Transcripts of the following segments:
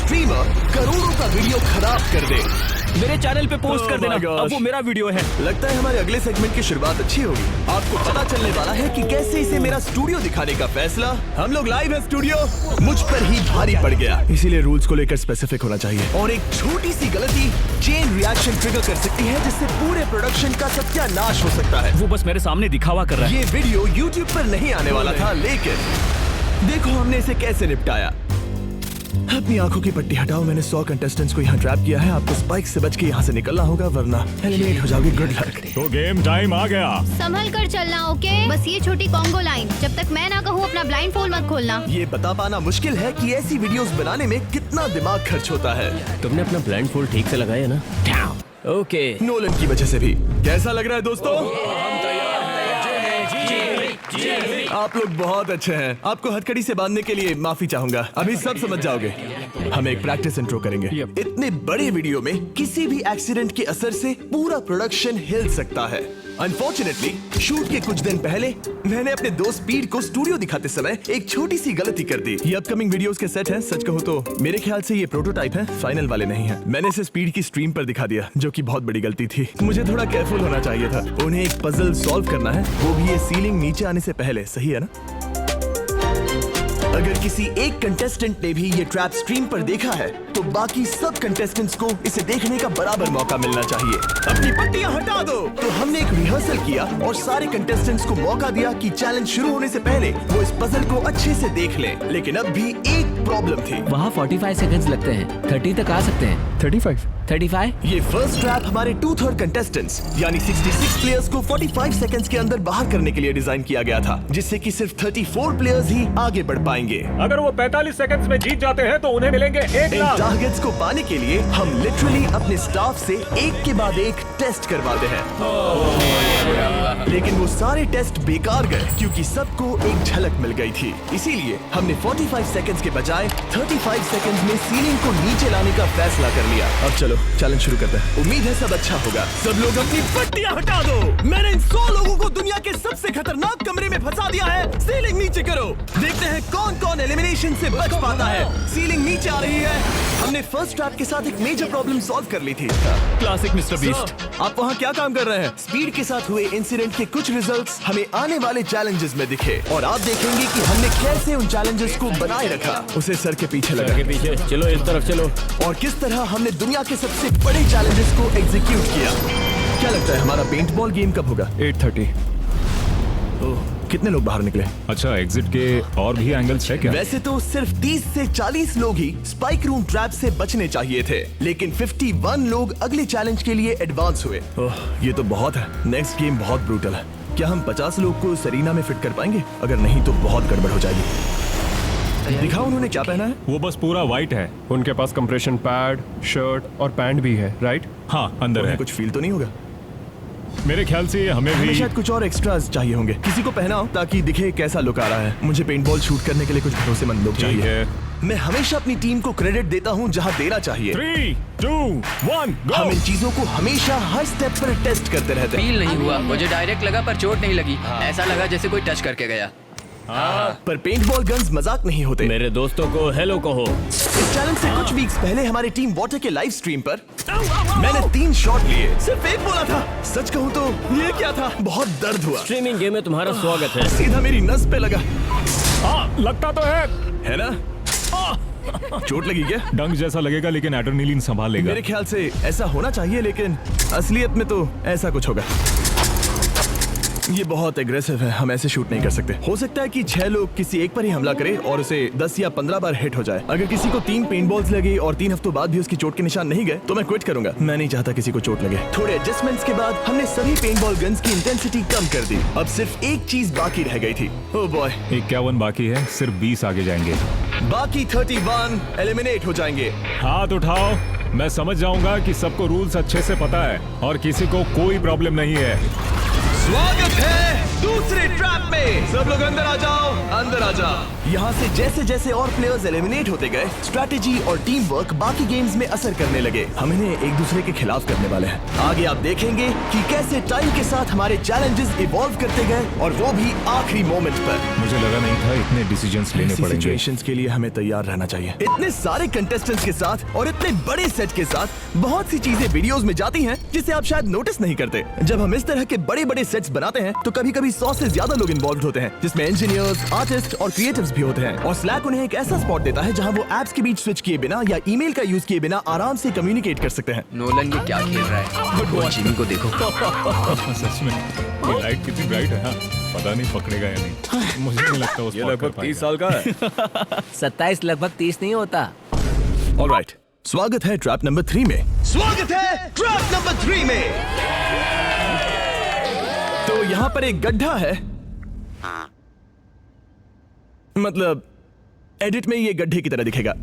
Streamer करोड़ों का video खराब कर दे। मेरे चैनल पे पोस्ट कर Oh देना, my gosh. अब वो मेरा वीडियो है। लगता है हमारे अगले सेगमेंट की शुरुआत अच्छी होगी। आपको पता चलने वाला है कि कैसे इसे मेरा स्टूडियो दिखाने का फैसला, हम लोग लाइव है स्टूडियो, मुझ पर ही भारी पड़ गया। इसीलिए रूल्स को लेकर स्पेसिफिक होना चाहिए। और एक छोटी सी गलती चेन रिएक्शन ट्रिगर कर सकती है, जिससे पूरे प्रोडक्शन का सत्यानाश हो सकता है। वो बस मेरे सामने दिखावा कर रहा है। ये वीडियो YouTube पर नहीं आने वाला था, लेकिन देखो हमने इसे कैसे निपटाया। अपनी आंखों की पट्टी हटाओ। मैंने 100 कंटेस्टेंट्स को यहाँ ट्रैप किया है। आपको स्पाइक से बच के यहाँ से निकलना होगा, वरना एलिमिनेट हो जाओगे। Good luck. तो गेम टाइम आ गया। संभल कर चलना, ओके? बस ये छोटी कॉन्गो लाइन, जब तक मैं ना कहूँ अपना ब्लाइंड फोल्ड मत खोलना। ये बता पाना मुश्किल है कि ऐसी वीडियोस बनाने में कितना दिमाग खर्च होता है। तुमने अपना ब्लाइंड फोल्ड ठीक से लगाया ना? ओके, नोलन की वजह से भी। कैसा लग रहा है दोस्तों? आप लोग बहुत अच्छे हैं। आपको हथकड़ी से बांधने के लिए माफी चाहूंगा। अभी सब समझ जाओगे। हम एक प्रैक्टिस इंट्रो करेंगे। इतने बड़े वीडियो में किसी भी एक्सीडेंट के असर से पूरा प्रोडक्शन हिल सकता है। अनफॉर्चुनेटली शूट के कुछ दिन पहले मैंने अपने दोस्त स्पीड को स्टूडियो दिखाते समय एक छोटी सी गलती कर दी। ये अपकमिंग वीडियोस के सेट हैं। सच कहूँ तो मेरे ख्याल से ये प्रोटोटाइप है, फाइनल वाले नहीं है। मैंने इसे स्पीड की स्ट्रीम पर दिखा दिया, जो कि बहुत बड़ी गलती थी। मुझे थोड़ा केयरफुल होना चाहिए था। उन्हें एक पजल सॉल्व करना है, वो भी ये सीलिंग नीचे आने से पहले। सही है ना? अगर किसी एक कंटेस्टेंट ने भी ये ट्रैप स्ट्रीम पर देखा है, तो बाकी सब कंटेस्टेंट्स को इसे देखने का बराबर मौका मिलना चाहिए। अपनी पट्टियां हटा दो। तो हमने एक रिहर्सल किया और सारे कंटेस्टेंट्स को मौका दिया कि चैलेंज शुरू होने से पहले वो इस पजल को अच्छे से देख लें। लेकिन अब भी एक प्रॉब्लम थी। वहाँ 45 सेकंड्स लगते हैं, 30 तक आ सकते हैं। 35? ये फर्स्ट ट्रैप हमारे 2/3 कंटेस्टेंट्स यानी 66 प्लेयर्स को 45 सेकंड्स के अंदर बाहर करने के लिए डिजाइन किया गया था, जिससे कि सिर्फ 34 प्लेयर्स ही आगे बढ़ पाएंगे। अगर वो 45 सेकंड्स में जीत जाते हैं तो उन्हें मिलेंगे 1 इन लाख। टारगेट्स को पाने के लिए हम लिटरली अपने स्टाफ से एक के बाद एक टेस्ट करवाते हैं। लेकिन वो सारे टेस्ट बेकार गए, क्योंकि सबको एक झलक मिल गई थी। इसीलिए हमने 45 सेकंड्स के बजाय 35 सेकंड्स में सीलिंग को नीचे लाने का फैसला कर लिया। अब चलो चैलेंज शुरू करते हैं। उम्मीद है सब अच्छा होगा। सब लोग अपनी पट्टियां हटा दो। मैंने इन 100 लोगों को दुनिया के सबसे खतरनाक कमरे में फंसा दिया है। सीलिंग नीचे करो। देखते हैं कौन कौन एलिमिनेशन से बच पाता है। सीलिंग नीचे आ रही है। हमने फर्स्ट ट्रैप के साथ एक मेजर प्रॉब्लम सॉल्व कर ली थी। Classic mister beast. आप वहाँ क्या काम कर रहे हैं? स्पीड के साथ हुए इंसिडेंट के कुछ रिजल्ट्स हमें आने वाले चैलेंजेस में दिखे, और आप देखेंगे कि हमने कैसे उन चैलेंजेस को बनाए रखा। उसे सर के पीछे लगा। पीछे चलो, इस तरफ चलो। और किस तरह हमने दुनिया के सबसे बड़े चैलेंजेस को एग्जीक्यूट किया। क्या लगता है हमारा पेंटबॉल गेम कब होगा? 8:30। कितने लोग बाहर निकले? अच्छा, एग्जिट के और भी एंगल्स है क्या? वैसे तो सिर्फ 30 से 40 लोग ही स्पाइक रूम ट्रैप से बचने चाहिए थे, लेकिन 51 लोग अगले चैलेंज के लिए एडवांस हुए। ओह, ये तो बहुत है। नेक्स्ट गेम बहुत ब्रूटल है। क्या हम 50 लोग को सरीना में फिट कर पाएंगे? अगर नहीं तो बहुत गड़बड़ हो जाएगी। दिखाओ उन्होंने क्या पहना है। वो बस पूरा व्हाइट है। उनके पास कंप्रेशन पैड, शर्ट और पैंट भी है, राइट? हाँ, अंदर उन्हें है। कुछ फील तो नहीं होगा? मेरे ख्याल से हमें हमें भी शायद कुछ और एक्स्ट्रास चाहिए होंगे। किसी को पहनाओ ताकि दिखे कैसा लुक आ रहा है। मुझे पेंटबॉल शूट करने के लिए कुछ भरोसेमंद लोग ठीक चाहिए। है। मैं हमेशा अपनी टीम को क्रेडिट देता हूँ जहाँ देना चाहिए। 3, 2, 1, गो। हम इन चीजों को हमेशा हर स्टेप पर टेस्ट करते रहते हैं। फील नहीं हुआ, मुझे डायरेक्ट लगा पर चोट नहीं लगी। ऐसा लगा जैसे कोई टच करके गया। पर पेंटबॉल गन्स मजाक नहीं होते। मेरे दोस्तों को हेलो कहो। इस चैलेंज से कुछ वीक्स पहले हमारी टीम वाटर के लाइव स्ट्रीम पर मैंने 3 शॉट लिए, सिर्फ एक बोला था। सच कहूँ तो ये क्या था, बहुत दर्द हुआ। स्ट्रीमिंग गेम में तुम्हारा स्वागत है। सीधा मेरी नस पे लगा। हाँ, लगता तो है ना? चोट लगी क्या? डंक जैसा लगेगा, लेकिन एड्रेनलिन संभालेगा। मेरे ख्याल से ऐसा होना चाहिए, लेकिन असलियत में तो ऐसा कुछ होगा। ये बहुत एग्रेसिव है, हम ऐसे शूट नहीं कर सकते। हो सकता है कि 6 लोग किसी एक पर ही हमला करें और उसे 10 या 15 बार हिट हो जाए। अगर किसी को 3 पेंटबॉल्स लगे और 3 हफ्तों बाद भी उसकी चोट के निशान नहीं गए, तो मैं क्विट करूंगा। मैं नहीं चाहता किसी को चोट लगे। थोड़े एडजस्टमेंट्स के बाद हमने सभी पेंटबॉल गन्स की इंटेंसिटी कम कर दी। अब सिर्फ एक चीज बाकी रह गई थी। ओह बॉय, 51 बाकी है, सिर्फ 20 आगे जाएंगे। बाकी 31 एलिमिनेट हो जाएंगे। हाथ उठाओ। मैं समझ जाऊंगा कि सबको रूल्स अच्छे से पता है और किसी को कोई प्रॉब्लम नहीं है। स्वागत है दूसरे ट्रैप में। सब लोग अंदर आ जाओ, अंदर आ जाओ। यहाँ से जैसे जैसे और प्लेयर्स एलिमिनेट होते गए, स्ट्रैटेजी और टीम वर्क बाकी गेम्स में असर करने लगे। हम इन्हें एक दूसरे के खिलाफ करने वाले हैं। आगे आप देखेंगे कि कैसे टाइम के साथ हमारे चैलेंजेस इवॉल्व करते गए, और वो भी आखिरी मोमेंट पर। मुझे लगा नहीं था इतने डिसीजंस लेने पड़ेंगे। सिचुएशंस के लिए हमें तैयार रहना चाहिए। इतने सारे कंटेस्टेंट्स के साथ और इतने बड़े सेट के साथ बहुत सी चीजें वीडियोस में जाती हैं जिसे आप शायद नोटिस नहीं करते। जब हम इस तरह के बड़े बड़े सेट्स बनाते हैं तो कभी कभी 100 से ज्यादा लोग इन्वॉल्व होते हैं, जिसमें इंजीनियर्स, आर्टिस्ट और क्रिएटिव्स भी होते हैं। और स्लैक उन्हें एक ऐसा स्पॉट देता है जहां वो एप्स के बीच स्विच किए बिना या ईमेल का यूज किए बिना आराम से कम्युनिकेट कर सकते हैं। नोलन ये क्या खेल रहा है? वो जिमी को देखो। सच में ये लाइट कितनी ब्राइट है। हाँ, पता नहीं पकड़ेगा या नहीं। मुझे नहीं लगता वो spot कर पाएगा। 30 साल का है। 27 लगभग 30 नहीं होता। ऑलराइट, स्वागत है ट्रैप नंबर 3 में। स्वागत है ट्रैप नंबर 3 में। तो यहाँ पर एक गड्ढा है, मतलब एडिट में ये गड्ढे की तरह दिखेगा।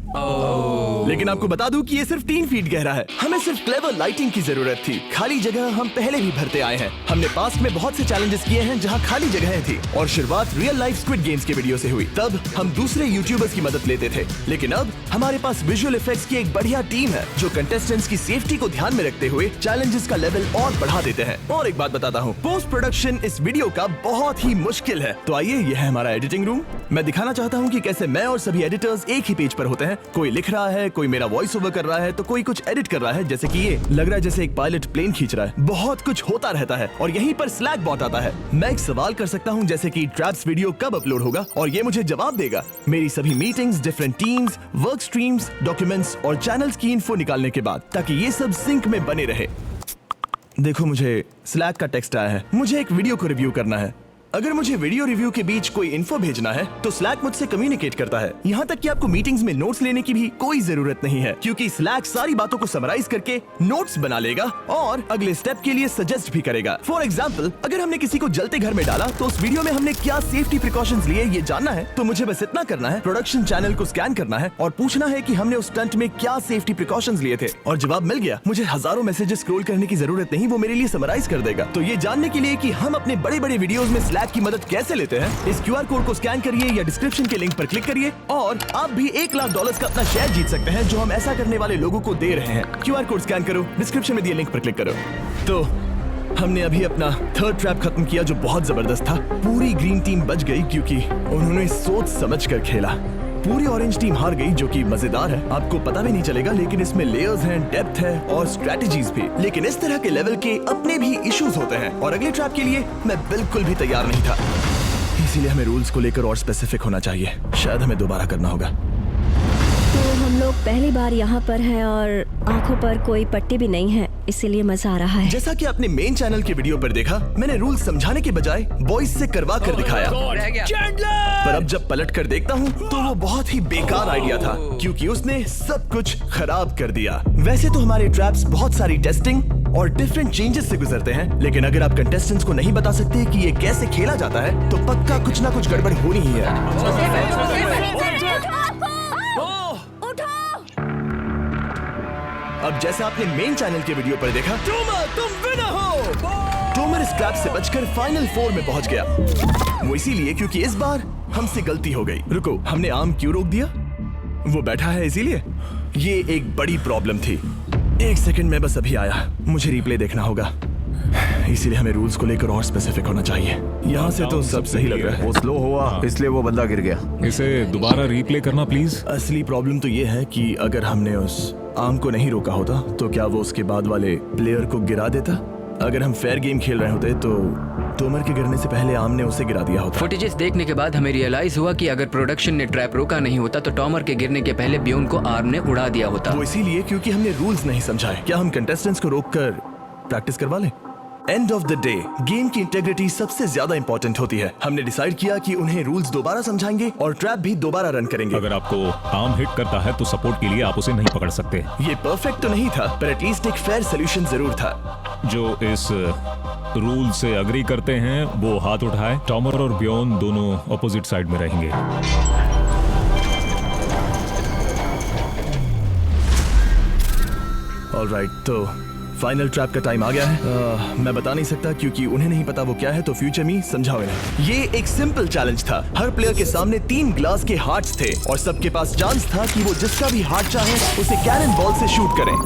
लेकिन आपको बता दूं कि ये सिर्फ 3 फीट गहरा है। हमें सिर्फ क्लेवर लाइटिंग की जरूरत थी। खाली जगह हम पहले भी भरते आए हैं। हमने पास्ट में बहुत से चैलेंजेस किए हैं जहां खाली जगहें थी, और शुरुआत रियल लाइफ स्क्विड गेम्स के वीडियो से हुई। तब हम दूसरे यूट्यूबर्स की मदद लेते थे, लेकिन अब हमारे पास विजुअल इफेक्ट्स की एक बढ़िया टीम है जो कंटेस्टेंट्स की सेफ्टी को ध्यान में रखते हुए चैलेंजेस का लेवल और बढ़ा देते हैं। और एक बात बताता हूँ, पोस्ट प्रोडक्शन इस वीडियो का बहुत ही मुश्किल है। तो आइए, यह है हमारा एडिटिंग रूम। मैं दिखाना चाहता हूँ कि कैसे मैं और सभी एडिटर्स एक ही पेज पर होते हैं। कोई लिख रहा है, कोई मेरा वॉइस ओवर कर रहा है, तो कोई कुछ एडिट कर रहा है। जैसे कि ये लग रहा है जैसे एक पायलट प्लेन खींच रहा है। बहुत कुछ होता रहता है, और यहीं पर स्लैक बॉट आता है। मैं एक सवाल कर सकता हूँ, जैसे कि ट्रैप्स वीडियो कब अपलोड होगा, और ये मुझे जवाब देगा। मेरी सभी meetings, different teams, work streams, documents और चैनल्स की इन्फो निकालने के बाद, ताकि ये सब सिंक में बने रहे। देखो, मुझे स्लैक का टेक्स्ट आया है। मुझे एक वीडियो को रिव्यू करना है। अगर मुझे वीडियो रिव्यू के बीच कोई इन्फो भेजना है तो स्लैक मुझसे कम्युनिकेट करता है। यहाँ तक कि आपको मीटिंग्स में नोट्स लेने की भी कोई जरूरत नहीं है, क्योंकि स्लैक सारी बातों को समराइज करके नोट्स बना लेगा और अगले स्टेप के लिए सजेस्ट भी करेगा। फॉर एग्जाम्पल, अगर हमने किसी को जलते घर में डाला तो उस वीडियो में हमने क्या सेफ्टी प्रिकॉशंस लिए ये जानना है, तो मुझे बस इतना करना है, प्रोडक्शन चैनल को स्कैन करना है और पूछना है कि हमने उस स्टंट में क्या सेफ्टी प्रिकॉशंस लिए थे, और जवाब मिल गया। मुझे हजारों मैसेजेस स्क्रॉल करने की जरूरत नहीं, वो मेरे लिए समराइज कर देगा। तो ये जानने के लिए कि हम अपने बड़े बड़े वीडियोस में स्लैक की मदद कैसे लेते हैं, इस QR कोड को स्कैन करिए या डिस्क्रिप्शन के लिंक पर क्लिक करिए, और आप भी $1 लाख का अपना शेयर जीत सकते हैं, जो हम ऐसा करने वाले लोगों को दे रहे हैं। QR कोड स्कैन करो, डिस्क्रिप्शन में दिए लिंक पर क्लिक करो। तो हमने अभी अपना 3rd ट्रैप खत्म किया, जो बहुत जबरदस्त था। पूरी ग्रीन टीम बच गई क्योंकि उन्होंने सोच समझ कर खेला। पूरी ऑरेंज टीम हार गई, जो कि मजेदार है। आपको पता भी नहीं चलेगा, लेकिन इसमें लेयर्स हैं, डेप्थ है और स्ट्रेटजीज भी। लेकिन इस तरह के लेवल के अपने भी इश्यूज होते हैं, और अगले ट्रैप के लिए मैं बिल्कुल भी तैयार नहीं था। इसीलिए हमें रूल्स को लेकर और स्पेसिफिक होना चाहिए। शायद हमें दोबारा करना होगा। तो हम लोग पहली बार यहाँ पर हैं और आंखों पर कोई पट्टी भी नहीं है, इसीलिए मजा आ रहा है। जैसा कि आपने मेन चैनल के वीडियो पर देखा, मैंने रूल समझाने के बजाय वॉइस से करवा कर दिखाया। रह गया। पर अब जब पलट कर देखता हूँ तो वो बहुत ही बेकार आइडिया था, क्योंकि उसने सब कुछ खराब कर दिया। वैसे तो हमारे ट्रैप्स बहुत सारी टेस्टिंग और डिफरेंट चेंजेस से गुजरते हैं, लेकिन अगर आप कंटेस्टेंट्स को नहीं बता सकते कि ये कैसे खेला जाता है, तो पक्का कुछ ना कुछ गड़बड़ होनी ही है। अब जैसा आपने मेन चैनल के वीडियो पर देखा, टोमर तुम विनर हो। टोमर इस ट्रैप से बचकर फाइनल 4 में पहुंच गया। वो इसीलिए क्योंकि इस बार हमसे गलती हो गई। रुको, हमने आर्म क्यों रोक दिया? वो बैठा है इसीलिए। ये एक बड़ी प्रॉब्लम थी। 1 सेकंड में बस अभी आया, मुझे रिप्ले देखना होगा। इसीलिए हमें रूल्स को लेकर और स्पेसिफिक होना चाहिए। यहाँ से तो सब सही लग रहा है। वो स्लो हुआ, इसलिए वो बंदा गिर गया। इसे दोबारा रीप्ले करना प्लीज। असली प्रॉब्लम तो ये है कि अगर हमने उस आर्म को नहीं रोका होता तो क्या वो उसके बाद वाले प्लेयर को गिरा देता? अगर हम फेयर गेम खेल रहे होते तो टोमर के गिरने से पहले आर्म ने उसे गिरा दिया होता। फुटेजेस देखने के बाद हमें रियलाइज हुआ कि अगर प्रोडक्शन ने ट्रैप रोका नहीं होता तो टॉमर के गिरने के पहले ब्योन को आर्म ने उड़ा दिया होता। वो इसीलिए क्योंकि हमने रूल्स नहीं समझाए। क्या हम कंटेस्टेंट्स को रोककर प्रैक्टिस करवा लें? End of the day game की इंटेग्रिटी सबसे ज्यादा इंपॉर्टेंट होती है। हमने डिसाइड किया कि उन्हें रूल्स दोबारा समझाएंगे और ट्रैप भी दोबारा रन करेंगे। अगर आपको आर्म हिट करता है तो सपोर्ट के लिए आप उसे नहीं पकड़ सकते। ये परफेक्ट तो नहीं था, पर एटलीस्ट एक फेयर सोल्यूशन जरूर था। जो इस रूल से अग्री करते हैं वो हाथ उठाए। टॉमर और ब्योन दोनों अपोजिट साइड में रहेंगे। ऑलराइट, तो फाइनल ट्रैप का टाइम आ गया है। मैं बता नहीं सकता क्योंकि उन्हें नहीं पता वो क्या है, तो फ्यूचर मी समझाओ इन्हें। ये एक सिंपल चैलेंज था। हर प्लेयर के सामने 3 ग्लास के हार्ट्स थे और सबके पास चांस था कि वो जिसका भी हार्ट चाहे उसे कैनन बॉल से शूट करें।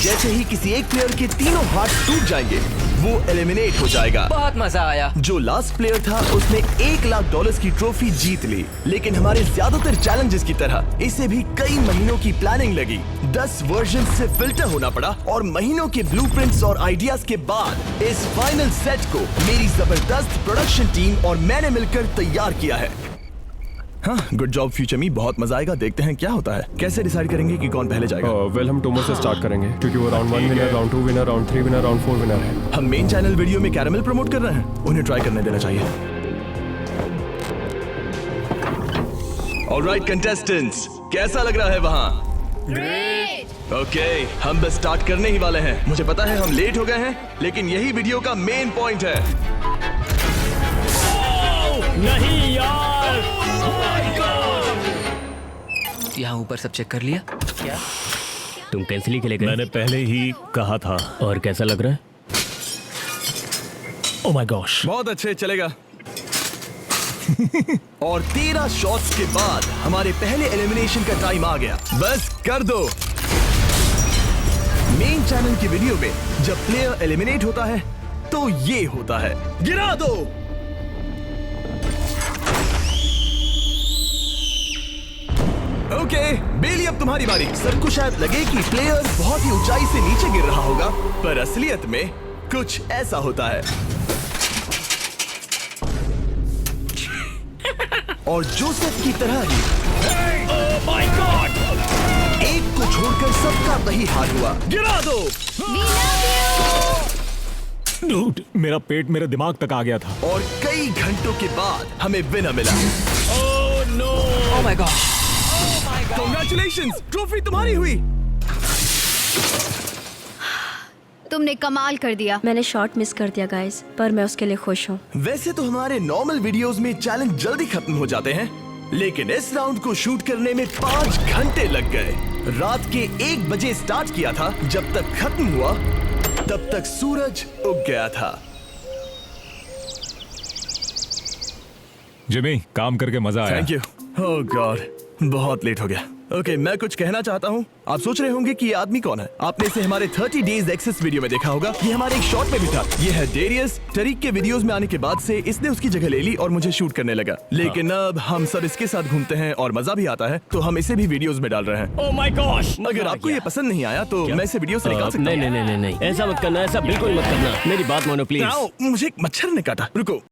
जैसे ही किसी एक प्लेयर के तीनों हार्ट टूट जाएंगे वो एलिमिनेट हो जाएगा। बहुत मजा आया। जो लास्ट प्लेयर था उसने $1 लाख की ट्रॉफी जीत ली। लेकिन हमारे ज्यादातर चैलेंजेस की तरह इसे भी कई महीनों की प्लानिंग लगी। 10 वर्जन से फिल्टर होना पड़ा और महीनों के ब्लूप्रिंट्स और आइडियाज के बाद इस फाइनल सेट को मेरी जबरदस्त प्रोडक्शन टीम और मैंने मिलकर तैयार किया है। हाँ, गुड जॉब फ्यूचर मी, बहुत मजा आएगा। देखते हैं क्या होता है। कैसे डिसाइड करेंगे कि कौन पहले जाएगा? वेल हम टोमो से स्टार्ट करेंगे क्योंकि वो round 1 winner, round 2 winner, round 3 winner, round 4 winner है। हम मेन चैनल वीडियो में कैरामल प्रमोट कर रहे हैं, उन्हें ट्राई करने देना चाहिए। ऑलराइट कंटेस्टेंट्स, कैसा लग रहा है वहाँ? ओके, हम बस स्टार्ट करने ही वाले हैं। मुझे पता है हम लेट हो गए हैं, लेकिन यही वीडियो का मेन पॉइंट है। नहीं यार। यहाँ ऊपर सब चेक कर लिया? तुम कैंसिल ही के लिए गए? मैंने पहले ही कहा था। और कैसा लग रहा है? Oh my gosh. बहुत अच्छे, चलेगा। और 13 शॉट्स के बाद हमारे पहले एलिमिनेशन का टाइम आ गया। बस कर दो। मेन चैनल की वीडियो में जब प्लेयर एलिमिनेट होता है तो ये होता है, गिरा दो। ओके, बेली अब तुम्हारी बारी। सबको शायद लगे कि प्लेयर बहुत ही ऊंचाई से नीचे गिर रहा होगा, पर असलियत में कुछ ऐसा होता है। और जोसेफ की तरह ही माय गॉड। एक को छोड़कर सबका वही हाल हुआ, गिरा दो। डूड, मेरा पेट मेरे दिमाग तक आ गया था। और कई घंटों के बाद हमें विनर मिला। Oh no. Oh my God. Congratulations, trophy तुम्हारी हुई। तुमने कमाल कर दिया। मैंने शॉट मिस कर दिया गाइस, पर मैं उसके लिए खुश हूँ। वैसे तो हमारे नॉर्मल वीडियोस में चैलेंज जल्दी खत्म हो जाते हैं, लेकिन इस राउंड को शूट करने में 5 घंटे लग गए। रात के 1 बजे स्टार्ट किया था, जब तक खत्म हुआ तब तक सूरज उग गया था। जिमी, काम करके मजा आया। Thank you. ओह गॉड, बहुत लेट हो गया। ओके, मैं कुछ कहना चाहता हूँ। आप सोच रहे होंगे कि ये आदमी कौन है। आपने इसे हमारे 30 डेज एक्सेस वीडियो में देखा होगा। ये हमारे एक शॉट में भी था। ये है डेरियस। टरीक के वीडियोस में आने के बाद से इसने उसकी जगह ले ली और मुझे शूट करने लगा। लेकिन अब हम सब इसके साथ घूमते हैं और मजा भी आता है, तो हम इसे भी वीडियोस में डाल रहे हैं। Oh my gosh. अगर आपको ये पसंद नहीं आया तो मैं इसे वीडियो से निकाल सकता नहीं हूँ। नहीं नहीं नहीं, ऐसा मत करना, ऐसा बिल्कुल मत करना। मेरी बात मानो प्लीज। मुझे एक मच्छर ने काटा। रुको।